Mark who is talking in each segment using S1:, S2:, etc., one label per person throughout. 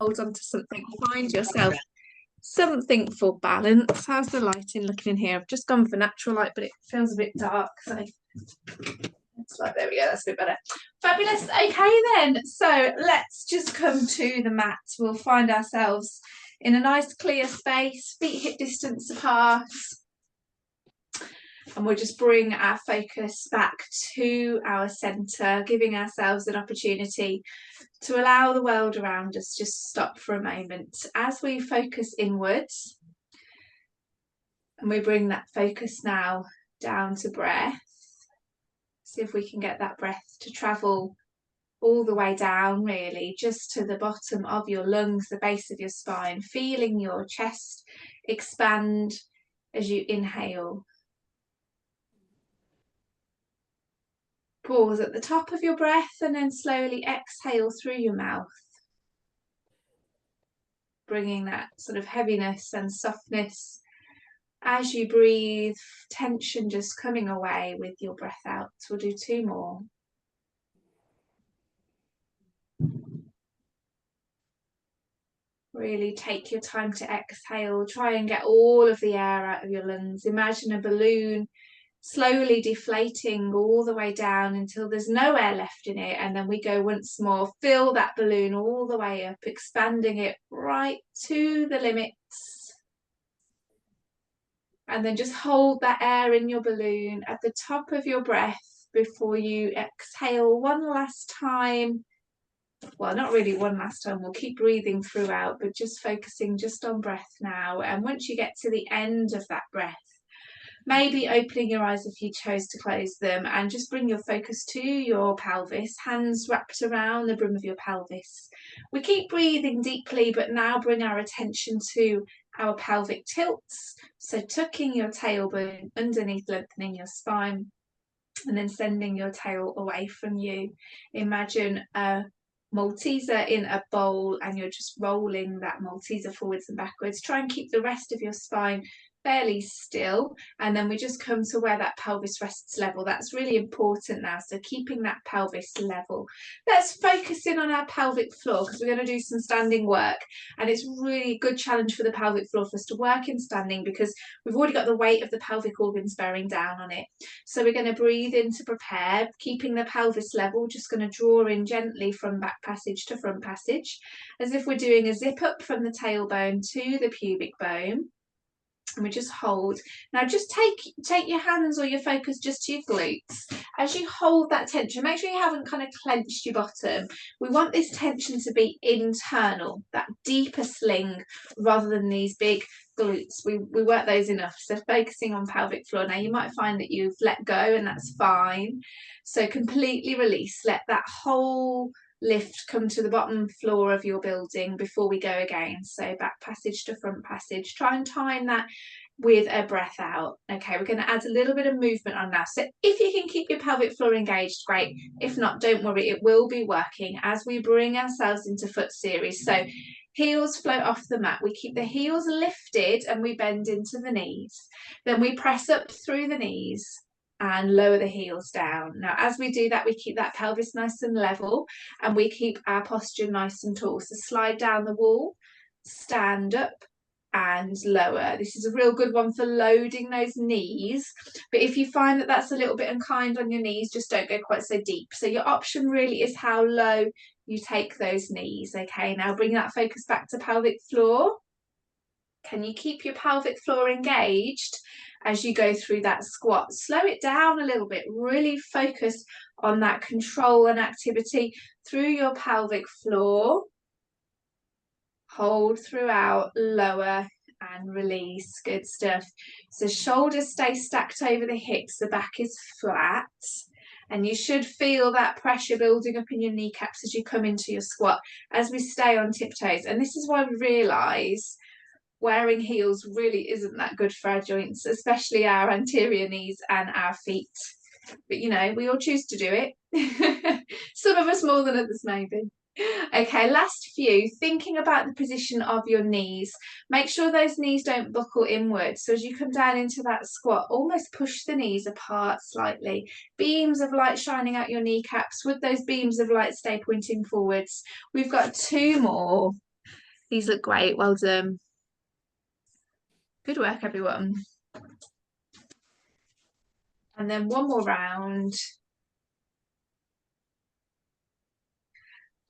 S1: hold on to something, find yourself something for balance. How's the lighting looking in here? I've just gone for natural light, but it feels a bit dark, so it's like, there we go, that's a bit better. Fabulous. Okay then, so let's just come to the mat. We'll find ourselves in a nice clear space, feet hip distance apart, and we'll just bring our focus back to our centre, giving ourselves an opportunity to allow the world around us just stop for a moment as we focus inwards. And we bring that focus now down to breath. See if we can get that breath to travel all the way down, really, just to the bottom of your lungs, the base of your spine, feeling your chest expand as you inhale. Pause at the top of your breath and then slowly exhale through your mouth, bringing that sort of heaviness and softness as you breathe, tension just coming away with your breath out. We'll do 2 more. Really take your time to exhale. Try and get all of the air out of your lungs. Imagine a balloon slowly deflating all the way down until there's no air left in it, and then we go once more. Fill that balloon all the way up, expanding it right to the limits, and then just hold that air in your balloon at the top of your breath before you exhale one last time. Well, not really one last time, we'll keep breathing throughout, but just focusing just on breath now. And once you get to the end of that breath, maybe opening your eyes if you chose to close them, and just bring your focus to your pelvis, hands wrapped around the brim of your pelvis. We keep breathing deeply, but now bring our attention to our pelvic tilts. So tucking your tailbone underneath, lengthening your spine, and then sending your tail away from you. Imagine a Malteser in a bowl, and you're just rolling that Malteser forwards and backwards. Try and keep the rest of your spine fairly still, and then we just come to where that pelvis rests level. That's really important now, so keeping that pelvis level. Let's focus in on our pelvic floor, because we're going to do some standing work, and it's really a good challenge for the pelvic floor for us to work in standing, because we've already got the weight of the pelvic organs bearing down on it. So we're going to breathe in to prepare, keeping the pelvis level, just going to draw in gently from back passage to front passage, as if we're doing a zip up from the tailbone to the pubic bone. And we just hold. Now just take your hands or your focus just to your glutes. As you hold that tension, make sure you haven't kind of clenched your bottom. We want this tension to be internal, that deeper sling, rather than these big glutes. We work those enough. So focusing on pelvic floor. Now you might find that you've let go, and that's fine. So completely release. Let that whole lift come to the bottom floor of your building before we go again. So back passage to front passage. Try and time that with a breath out. Okay, we're going to add a little bit of movement on now. So if you can keep your pelvic floor engaged, great. If not, don't worry, it will be working as we bring ourselves into foot series. So heels float off the mat. We keep the heels lifted and we bend into the knees. Then we press up through the knees and lower the heels down. Now, as we do that, we keep that pelvis nice and level, and we keep our posture nice and tall. So slide down the wall, stand up, and lower. This is a real good one for loading those knees, but if you find that that's a little bit unkind on your knees, just don't go quite so deep. So your option really is how low you take those knees. Okay, now bring that focus back to pelvic floor. Can you keep your pelvic floor engaged as you go through that squat? Slow it down a little bit. Really focus on that control and activity through your pelvic floor. Hold throughout, lower and release. Good stuff. So shoulders stay stacked over the hips. The back is flat. And you should feel that pressure building up in your kneecaps as you come into your squat, as we stay on tiptoes. And this is why we realise wearing heels really isn't that good for our joints, especially our anterior knees and our feet. But you know, we all choose to do it. Some of us more than others, maybe. Okay, last few, thinking about the position of your knees. Make sure those knees don't buckle inward. So as you come down into that squat, almost push the knees apart slightly. Beams of light shining out your kneecaps. Would those beams of light stay pointing forwards? We've got 2 more. These look great. Well done. Good work, everyone. And then one more round.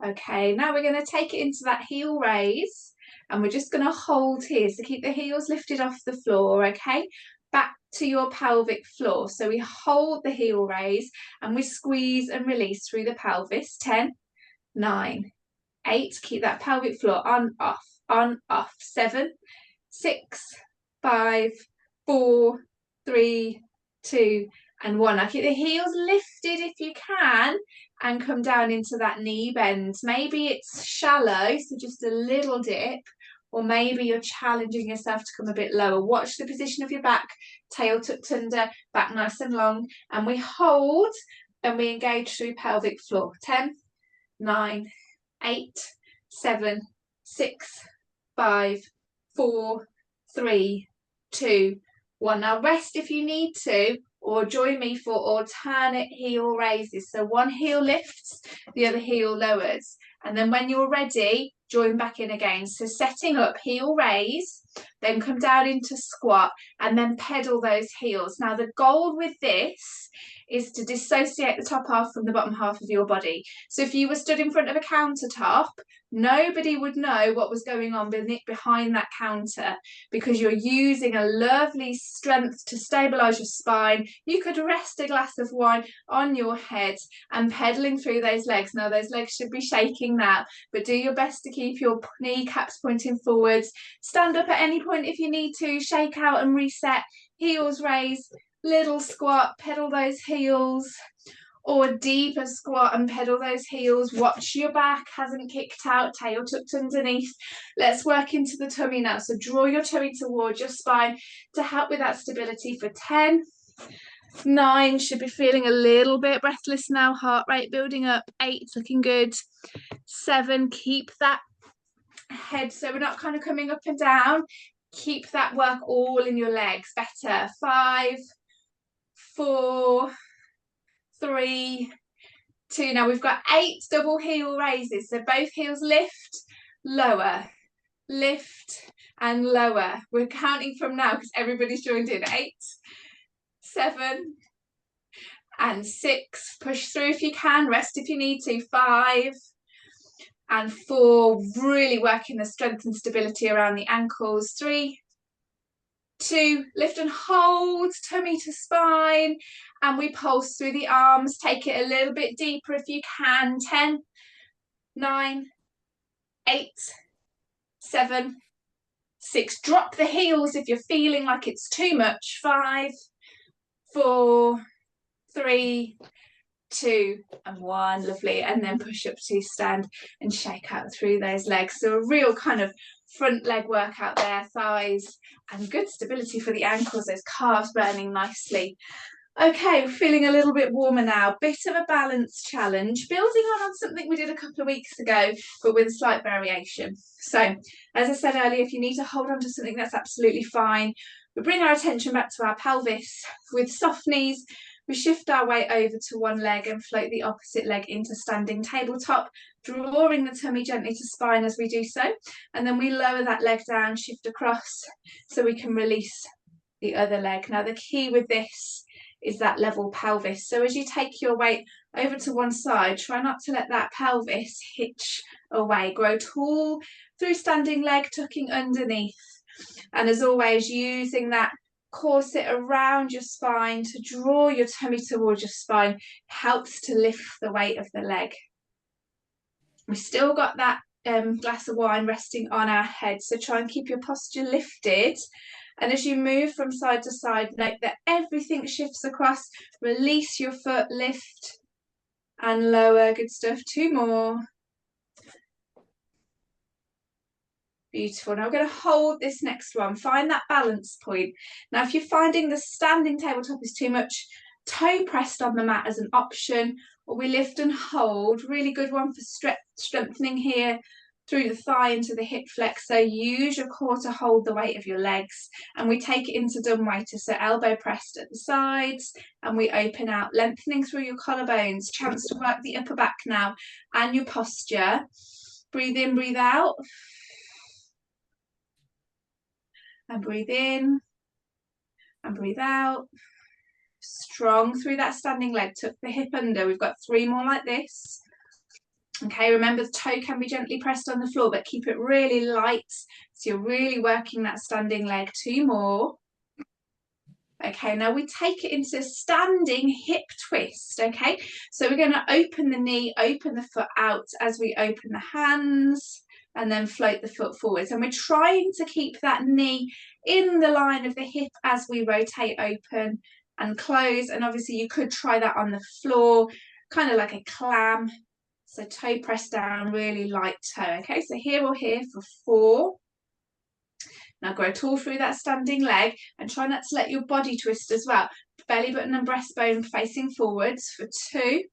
S1: Okay, now we're going to take it into that heel raise, and we're just going to hold here. So keep the heels lifted off the floor, okay? Back to your pelvic floor. So we hold the heel raise and we squeeze and release through the pelvis. 10, 9, 8. Keep that pelvic floor on, off. 7, 6, 5, 4, 3, 2, and 1. Now keep the heels lifted if you can, and come down into that knee bend. Maybe it's shallow, so just a little dip, or maybe you're challenging yourself to come a bit lower. Watch the position of your back, tail tucked under, back nice and long, and we hold and we engage through pelvic floor. 10, 9, 8, 7, 6, 5, 4, 3, 2, 1. Now rest if you need to, or join me for alternate heel raises. So one heel lifts, the other heel lowers. And then when you're ready, join back in again. So setting up, heel raise, then come down into squat, and then pedal those heels. Now the goal with this is to dissociate the top half from the bottom half of your body. So if you were stood in front of a countertop, nobody would know what was going on behind that counter, because you're using a lovely strength to stabilize your spine. You could rest a glass of wine on your head and pedaling through those legs. Now those legs should be shaking now, but do your best to keep your kneecaps pointing forwards. Stand up at any point if you need to, shake out and reset. Heels raise, little squat, pedal those heels, or deeper squat and pedal those heels. Watch your back hasn't kicked out, tail tucked underneath. Let's work into the tummy now. So draw your tummy towards your spine to help with that stability for 10, 9, should be feeling a little bit breathless now, heart rate building up. 8, looking good. 7, keep that head so we're not kind of coming up and down. Keep that work all in your legs. Better. 5, 4, 3, 2. Now we've got 8 double heel raises. So both heels lift, lower, lift, and lower. We're counting from now because everybody's joined in. 8, 7, and 6. Push through if you can. Rest if you need to. 5 and 4. Really working the strength and stability around the ankles. 3, 2, lift and hold, tummy to spine, and we pulse through the arms. Take it a little bit deeper if you can. 10, 9, 8, 7, 6. Drop the heels if you're feeling like it's too much. 5, 4, 3, 2, and 1. Lovely. And then push up to stand and shake out through those legs. So a real kind of front leg workout there, thighs, and good stability for the ankles, those calves burning nicely. Okay, we're feeling a little bit warmer now. Bit of a balance challenge, building on something we did a couple of weeks ago, but with a slight variation. So, as I said earlier, if you need to hold on to something, that's absolutely fine. We bring our attention back to our pelvis with soft knees. We shift our weight over to one leg and float the opposite leg into standing tabletop, drawing the tummy gently to spine as we do so. And then we lower that leg down, shift across, so we can release the other leg. Now, the key with this is that level pelvis. So as you take your weight over to one side, try not to let that pelvis hitch away. Grow tall through standing leg, tucking underneath. And as always, using that corset around your spine to draw your tummy towards your spine helps to lift the weight of the leg. We've still got that glass of wine resting on our head, so try and keep your posture lifted. And as you move from side to side, note that everything shifts across. Release your foot, lift and lower. Good stuff. 2 more. Beautiful. Now we're going to hold this next one. Find that balance point. Now, if you're finding the standing tabletop is too much, toe pressed on the mat as an option, or we lift and hold. Really good one for strengthening here through the thigh into the hip flexor. Use your core to hold the weight of your legs, and we take it into dumbwaiter, so elbow pressed at the sides, and we open out, lengthening through your collarbones. Chance to work the upper back now and your posture. Breathe in, breathe out. And breathe in and breathe out. Strong through that standing leg, tuck the hip under. We've got 3 more like this. Okay, remember the toe can be gently pressed on the floor, but keep it really light, so you're really working that standing leg. 2 more. Okay, now we take it into standing hip twist. Okay, so we're going to open the knee, open the foot out as we open the hands, and then float the foot forwards. And we're trying to keep that knee in the line of the hip as we rotate open and close. And obviously you could try that on the floor, kind of like a clam. So toe press down, really light toe. Okay, so here or here for 4. Now grow tall through that standing leg and try not to let your body twist as well. Belly button and breastbone facing forwards for 2.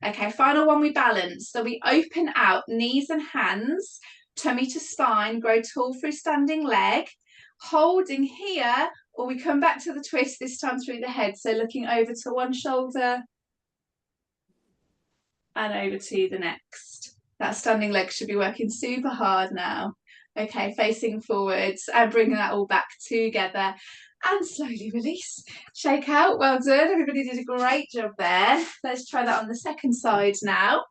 S1: Okay, final one, we balance. So we open out, knees and hands, tummy to spine, grow tall through standing leg, holding here, or we come back to the twist, this time through the head. So looking over to one shoulder and over to the next. That standing leg should be working super hard now. Okay, facing forwards and bringing that all back together and slowly release. Shake out, well done. Everybody did a great job there. Let's try that on the second side now.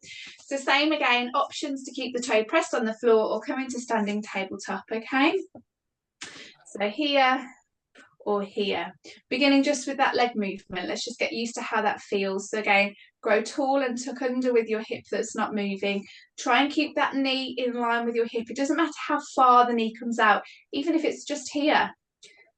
S1: So same again, options to keep the toe pressed on the floor or come into standing tabletop, okay? So here or here. Beginning just with that leg movement. Let's just get used to how that feels. So again, grow tall and tuck under with your hip that's not moving. Try and keep that knee in line with your hip. It doesn't matter how far the knee comes out, even if it's just here.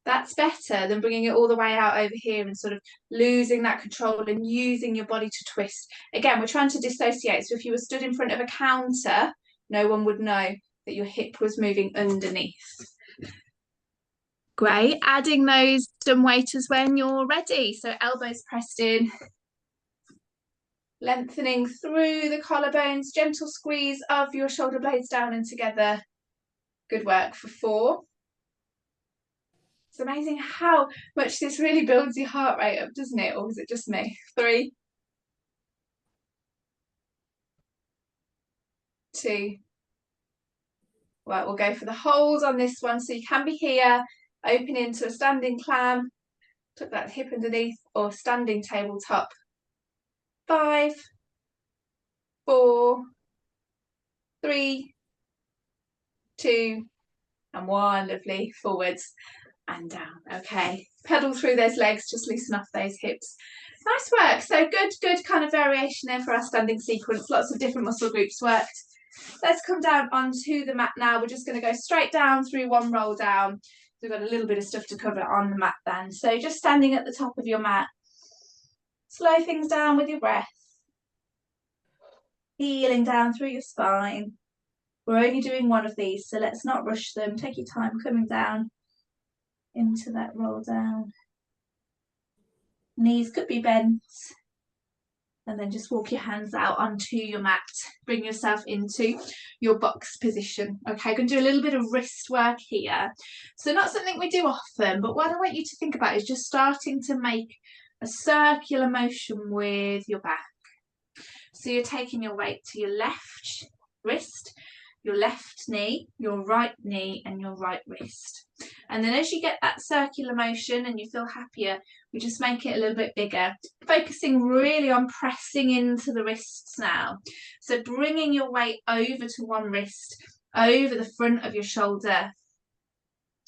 S1: That's better than bringing it all the way out over here and sort of losing that control and using your body to twist. Again, we're trying to dissociate. So if you were stood in front of a counter, no one would know that your hip was moving underneath. Great, adding those dumb waiters when you're ready. So elbows pressed in, lengthening through the collarbones, gentle squeeze of your shoulder blades down and together. Good work for 4. It's amazing how much this really builds your heart rate up, doesn't it? Or is it just me? 3, 2. Right, we'll go for the hold on this one. So you can be here, open into a standing clam, tuck that hip underneath, or standing tabletop. 5, 4, 3, 2, and 1. Lovely. Forwards and down. Okay, pedal through those legs, just loosen off those hips. Nice work. So good kind of variation there for our standing sequence. Lots of different muscle groups worked. Let's come down onto the mat now. We're just going to go straight down through one roll down. We've got a little bit of stuff to cover on the mat then. So just standing at the top of your mat. Slow things down with your breath. Healing down through your spine. We're only doing one of these, so let's not rush them. Take your time coming down into that roll down. Knees could be bent. And then just walk your hands out onto your mat. Bring yourself into your box position. Okay, I'm going to do a little bit of wrist work here. So not something we do often, but what I want you to think about is just starting to make a circular motion with your back. So you're taking your weight to your left wrist, your left knee, your right knee, and your right wrist. And then as you get that circular motion and you feel happier, we just make it a little bit bigger, focusing really on pressing into the wrists now. So bringing your weight over to one wrist, over the front of your shoulder.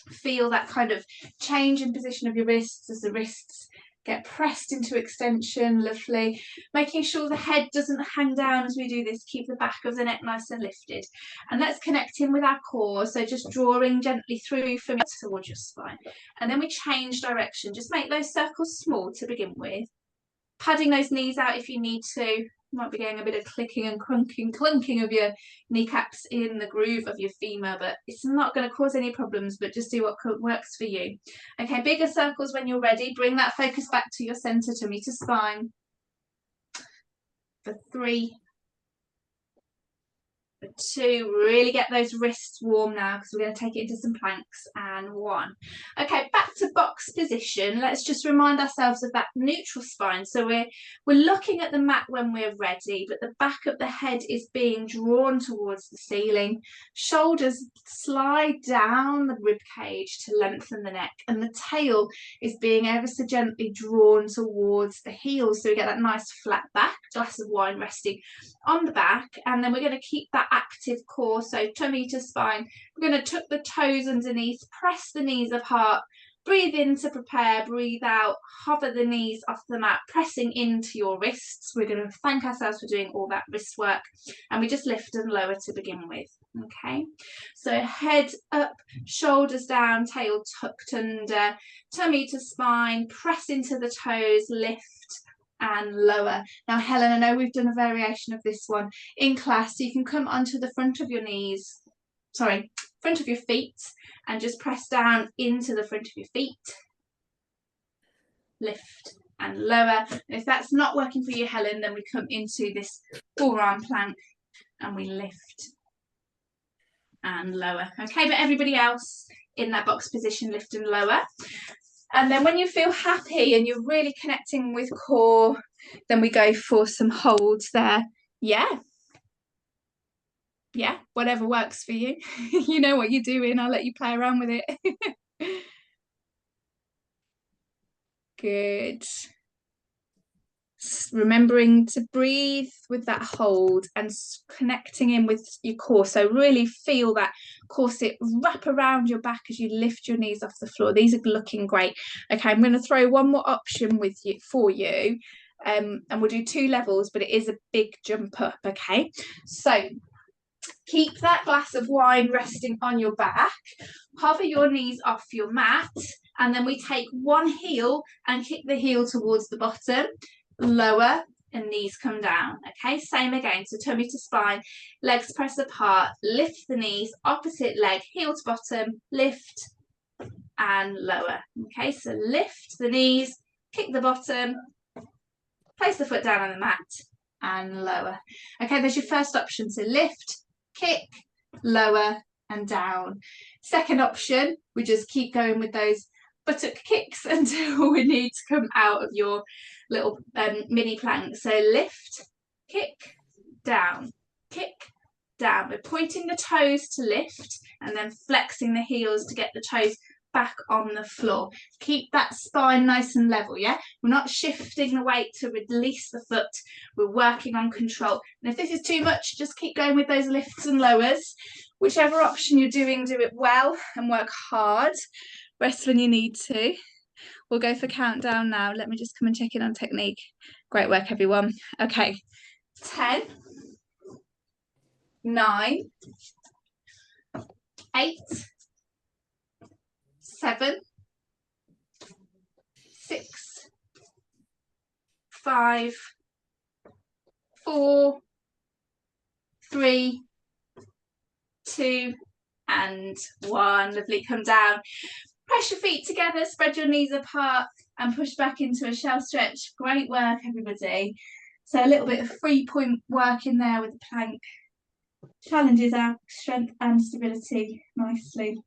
S1: Feel that kind of change in position of your wrists as the wrists get pressed into extension. Lovely. Making sure the head doesn't hang down as we do this. Keep the back of the neck nice and lifted. And let's connect in with our core. So just drawing gently through from towards your spine. And then we change direction. Just make those circles small to begin with. Padding those knees out if you need to. You might be getting a bit of clicking and clunking of your kneecaps in the groove of your femur, but it's not going to cause any problems, but just do what works for you. Okay, bigger circles when you're ready. Bring that focus back to your center, tummy to spine. For 3, for 2, really get those wrists warm now because we're going to take it into some planks, and 1. Okay, back to box position, let's just remind ourselves of that neutral spine. So we're looking at the mat when we're ready, but the back of the head is being drawn towards the ceiling. Shoulders slide down the rib cage to lengthen the neck, and the tail is being ever so gently drawn towards the heels. So we get that nice flat back, glass of wine resting on the back, and then we're going to keep that active core. So tummy to spine. We're going to tuck the toes underneath, press the knees apart, breathe in to prepare, breathe out, hover the knees off the mat, pressing into your wrists. We're going to thank ourselves for doing all that wrist work, and we just lift and lower to begin with. Okay, so head up, shoulders down, tail tucked under, tummy to spine, press into the toes, lift and lower. Now, Helen, I know we've done a variation of this one in class, so you can come onto the front of your knees, front of your feet, and just press down into the front of your feet. Lift and lower. And if that's not working for you, Helen, then we come into this forearm plank and we lift and lower. Okay, but everybody else in that box position, lift and lower. And then when you feel happy and you're really connecting with core, then we go for some holds there. Yeah, whatever works for you. You know what you're doing. I'll let you play around with it. Good. Remembering to breathe with that hold and connecting in with your core. So really feel that corset wrap around your back as you lift your knees off the floor. These are looking great. Okay, I'm going to throw one more option with you for you. And we'll do 2 levels, but it is a big jump up. Okay, so keep that glass of wine resting on your back, hover your knees off your mat, and then we take one heel and kick the heel towards the bottom, lower, and knees come down. Okay, same again. So tummy to spine, legs press apart, lift the knees, opposite leg, heel to bottom, lift and lower. Okay, so lift the knees, kick the bottom, place the foot down on the mat and lower. Okay, there's your first option. So lift, kick, lower and down. Second option, we just keep going with those buttock kicks until we need to come out of your little mini plank. So lift, kick, down, kick, down. We're pointing the toes to lift and then flexing the heels to get the toes back on the floor. Keep that spine nice and level, yeah? We're not shifting the weight to release the foot. We're working on control. And if this is too much, just keep going with those lifts and lowers. Whichever option you're doing, do it well and work hard. Rest when you need to. We'll go for countdown now. Let me just come and check in on technique. Great work, everyone. Okay, 10, 9, 8, 7, 6, 5, 4, 3, 2, and 1. Lovely. Come down. Press your feet together, spread your knees apart and push back into a shell stretch. Great work, everybody. So a little bit of 3-point work in there with the plank. Challenges our strength and stability nicely.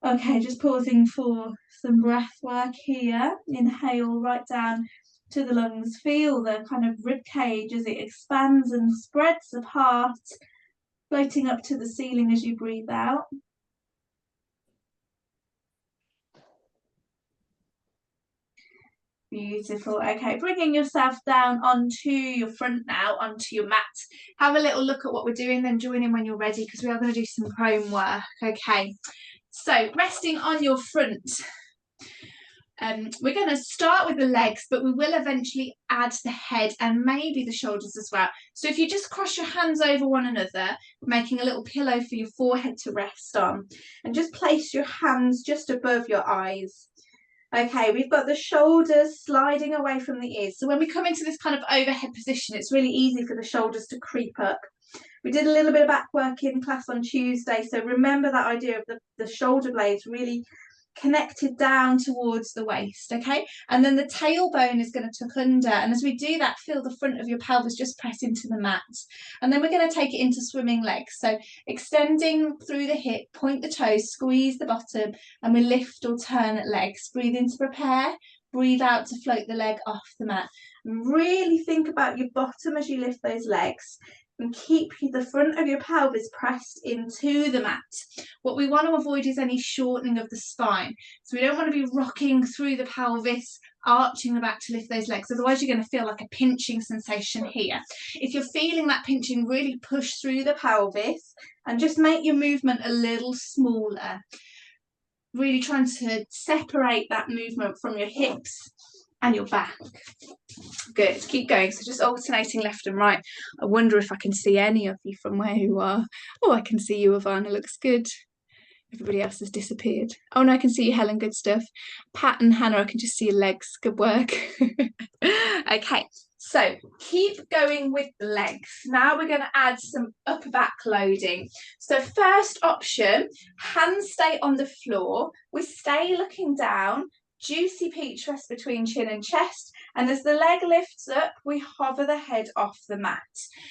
S1: Okay, just pausing for some breath work here. Inhale right down to the lungs. Feel the kind of rib cage as it expands and spreads apart, floating up to the ceiling as you breathe out. Beautiful. Okay, bringing yourself down onto your front now, onto your mat. Have a little look at what we're doing, then join in when you're ready because we are going to do some prone work. Okay, so resting on your front. We're going to start with the legs, but we will eventually add the head and maybe the shoulders as well. So if you just cross your hands over one another, making a little pillow for your forehead to rest on, and just place your hands just above your eyes. Okay, we've got the shoulders sliding away from the ears. So when we come into this kind of overhead position, it's really easy for the shoulders to creep up. We did a little bit of back work in class on Tuesday, so remember that idea of the shoulder blades really connected down towards the waist, okay? And then the tailbone is going to tuck under. And as we do that, feel the front of your pelvis just press into the mat. And then we're going to take it into swimming legs. So extending through the hip, point the toes, squeeze the bottom, and we lift alternate legs. Breathe in to prepare, breathe out to float the leg off the mat. Really think about your bottom as you lift those legs. And keep the front of your pelvis pressed into the mat. What we want to avoid is any shortening of the spine. So we don't want to be rocking through the pelvis, arching the back to lift those legs. Otherwise, you're going to feel like a pinching sensation here. If you're feeling that pinching, really push through the pelvis and just make your movement a little smaller. Really trying to separate that movement from your hips and your back. Good, keep going. So just alternating left and right. I wonder if I can see any of you from where you are. Oh, I can see you, Ivana, looks good. Everybody else has disappeared. Oh, no, I can see you, Helen, good stuff. Pat and Hannah, I can just see your legs, good work. Okay, so keep going with the legs. Now we're going to add some upper back loading. So first option, hands stay on the floor. We stay looking down. Juicy peach rest between chin and chest, and as the leg lifts up, we hover the head off the mat.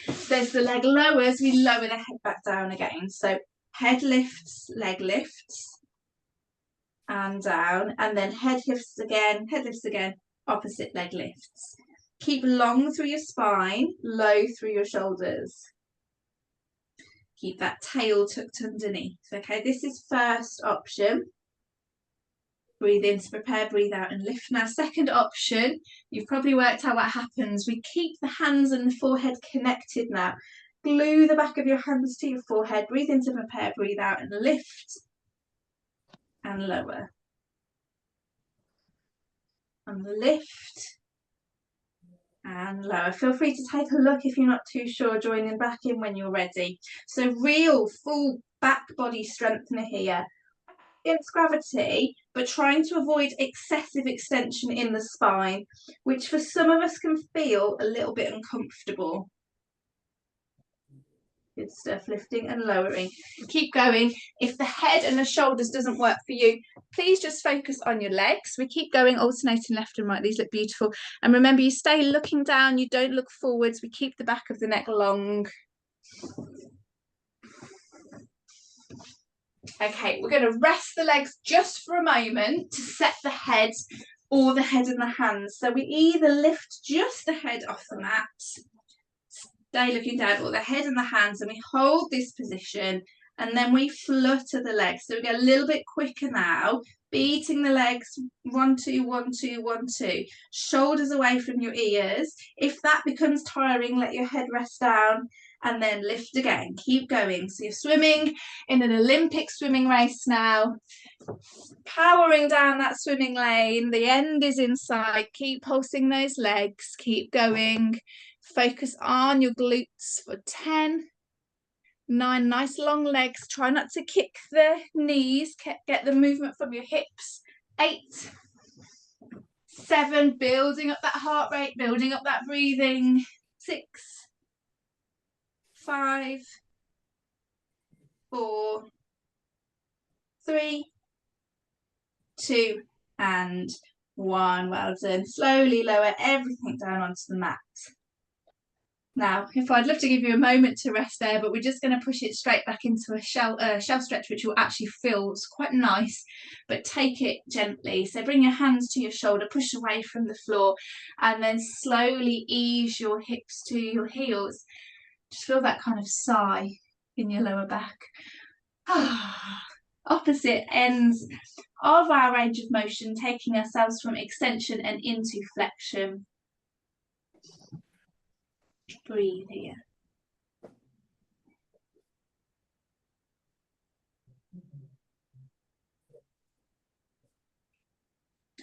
S1: So as the leg lowers, we lower the head back down again. So head lifts, leg lifts, and down, and then head lifts again, opposite leg lifts. Keep long through your spine, low through your shoulders. Keep that tail tucked underneath. Okay, this is first option. Breathe in to prepare, breathe out and lift. Now, second option, you've probably worked out what happens. We keep the hands and the forehead connected now. Glue the back of your hands to your forehead. Breathe in to prepare, breathe out and lift. And lower. And lift. And lower. Feel free to take a look if you're not too sure, joining back in when you're ready. So real full back body strengthener here. Against gravity, but trying to avoid excessive extension in the spine, which for some of us can feel a little bit uncomfortable. Good stuff, lifting and lowering. Keep going. If the head and the shoulders doesn't work for you, please just focus on your legs. We keep going, alternating left and right. These look beautiful. And remember, you stay looking down, you don't look forwards. We keep the back of the neck long. Okay, we're going to rest the legs just for a moment to set the head or the head and the hands. So we either lift just the head off the mat, stay looking down, or the head and the hands, and we hold this position, and then we flutter the legs. So we go a little bit quicker now, beating the legs, 1, 2, 1, 2, 1, 2. Shoulders away from your ears. If that becomes tiring, let your head rest down. And then lift again, keep going. So you're swimming in an Olympic swimming race now, powering down that swimming lane, the end is in sight, keep pulsing those legs, keep going, focus on your glutes for 10, 9, nice long legs, try not to kick the knees, get the movement from your hips, 8, 7, building up that heart rate, building up that breathing, 6, 5, 4, 3, 2, and 1. Well done. Slowly lower everything down onto the mat. Now, if I'd love to give you a moment to rest there, but we're just going to push it straight back into a shell stretch, which will actually feel quite nice, but take it gently. So bring your hands to your shoulder, push away from the floor, and then slowly ease your hips to your heels. Just feel that kind of sigh in your lower back. Opposite ends of our range of motion, taking ourselves from extension and into flexion. Breathe here.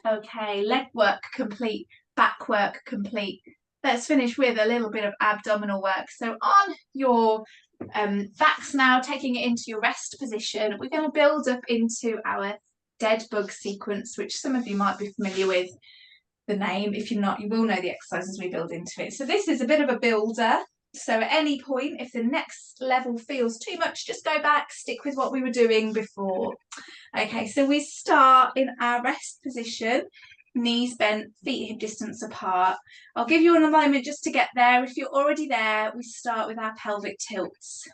S1: Okay, leg work complete, back work complete. Let's finish with a little bit of abdominal work. So on your backs now, taking it into your rest position, we're going to build up into our dead bug sequence, which some of you might be familiar with the name. If you're not, you will know the exercises we build into it. So this is a bit of a builder. So at any point, if the next level feels too much, just go back, stick with what we were doing before. Okay, so we start in our rest position, knees bent, feet hip distance apart. I'll give you a moment just to get there. If you're already there, we start with our pelvic tilts,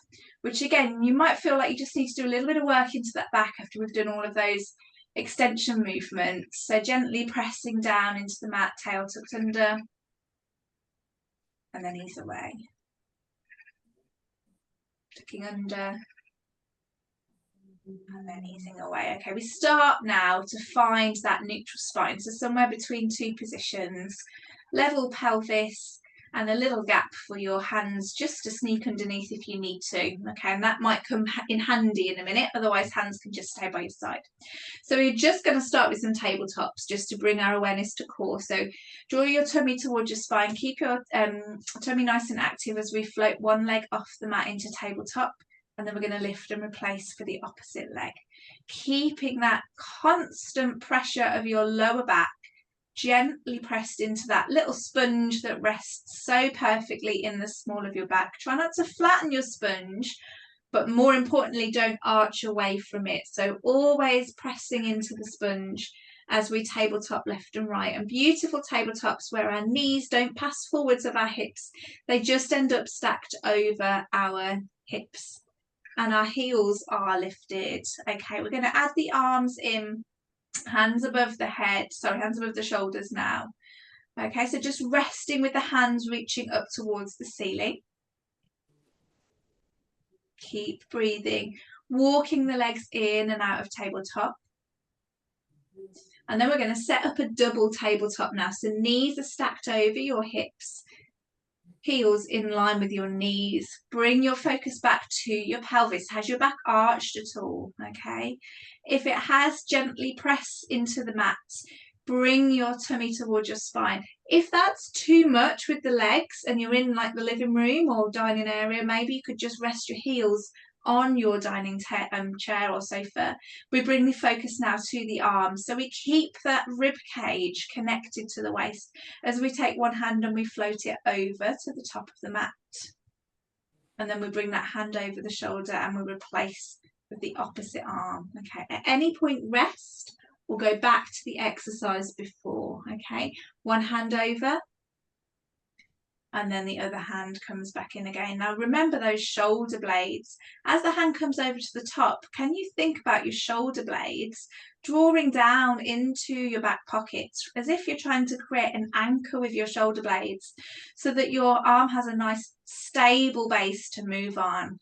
S1: which again, you might feel like you just need to do a little bit of work into that back after we've done all of those extension movements. So gently pressing down into the mat, tail tucked under, and then ease away. Tucking under, and then easing away. Okay, we start now to find that neutral spine. So somewhere between two positions, level pelvis, and a little gap for your hands just to sneak underneath if you need to. Okay, and that might come in handy in a minute, otherwise hands can just stay by your side. So we're just going to start with some tabletops just to bring our awareness to core. So draw your tummy towards your spine, keep your tummy nice and active as we float one leg off the mat into tabletop, and then we're going to lift and replace for the opposite leg. Keeping that constant pressure of your lower back gently pressed into that little sponge that rests so perfectly in the small of your back. Try not to flatten your sponge, but more importantly, don't arch away from it. So always pressing into the sponge as we tabletop left and right. And beautiful tabletops where our knees don't pass forwards of our hips. They just end up stacked over our hips and our heels are lifted. Okay, we're going to add the arms in, hands above the head, hands above the shoulders now. Okay, so just resting with the hands reaching up towards the ceiling. Keep breathing, walking the legs in and out of tabletop. And then we're going to set up a double tabletop now. So knees are stacked over your hips, heels in line with your knees. Bring your focus back to your pelvis. Has your back arched at all? Okay. If it has, gently press into the mat. Bring your tummy towards your spine. If that's too much with the legs and you're in like the living room or dining area, maybe you could just rest your heels on your dining chair or sofa. We bring the focus now to the arms. So we keep that rib cage connected to the waist as we take one hand and we float it over to the top of the mat. And then we bring that hand over the shoulder and we replace with the opposite arm. Okay, at any point rest, we'll go back to the exercise before. Okay, one hand over, and then the other hand comes back in again. Now remember those shoulder blades. As the hand comes over to the top, can you think about your shoulder blades drawing down into your back pockets as if you're trying to create an anchor with your shoulder blades so that your arm has a nice stable base to move on.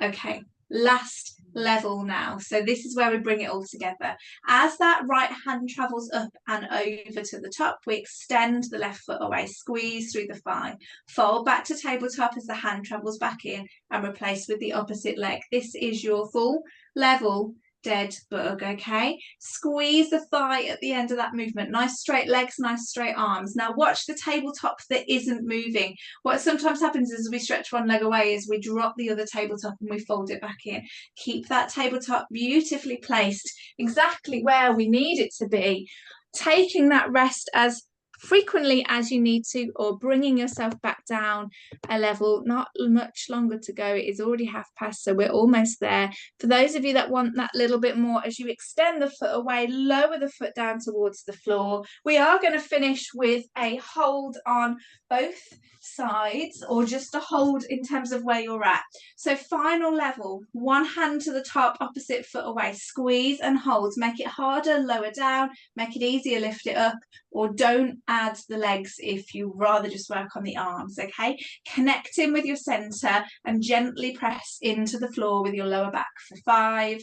S1: Okay, last level now. So this is where we bring it all together. As that right hand travels up and over to the top, we extend the left foot away, squeeze through the thigh, fold back to tabletop as the hand travels back in and replace with the opposite leg. This is your full level dead bug. Okay, squeeze the thigh at the end of that movement. Nice straight legs, nice straight arms. Now watch the tabletop that isn't moving. What sometimes happens is we stretch one leg away is we drop the other tabletop and we fold it back in. Keep that tabletop beautifully placed exactly where we need it to be, taking that rest as frequently as you need to, or bringing yourself back down a level. Not much longer to go. It is already past, so we're almost there. For those of you that want that little bit more, as you extend the foot away, lower the foot down towards the floor. We are going to finish with a hold on both sides, or just a hold in terms of where you're at. So final level, one hand to the top, opposite foot away, squeeze and hold. Make it harder, lower down, make it easier, lift it up, or don't add the legs if you rather just work on the arms. Okay, connect in with your center and gently press into the floor with your lower back for 5,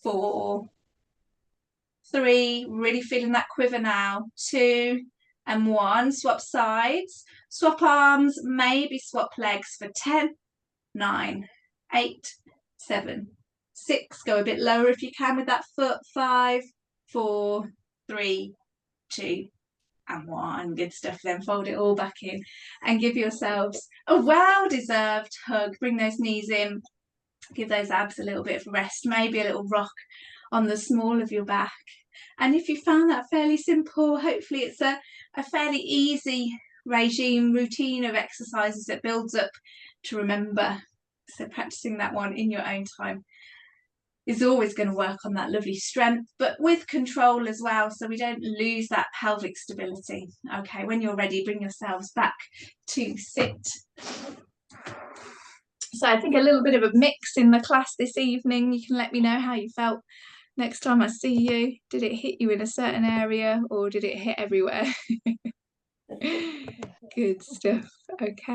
S1: 4, 3, really feeling that quiver now, 2 and 1. Swap sides, swap arms, maybe swap legs for 10, 9, 8, 7, 6. Go a bit lower if you can with that foot. 5, 4, 3, 2 and 1. Good stuff. Then fold it all back in and give yourselves a well-deserved hug. Bring those knees in, give those abs a little bit of rest, maybe a little rock on the small of your back. And if you found that fairly simple, hopefully it's a fairly easy regime, routine of exercises that builds up to remember. So practicing that one in your own time is always going to work on that lovely strength, but with control as well, so we don't lose that pelvic stability. Okay, when you're ready, bring yourselves back to sit. So I think a little bit of a mix in the class this evening. You can let me know how you felt next time I see you. Did it hit you in a certain area or did it hit everywhere? Good stuff. Okay.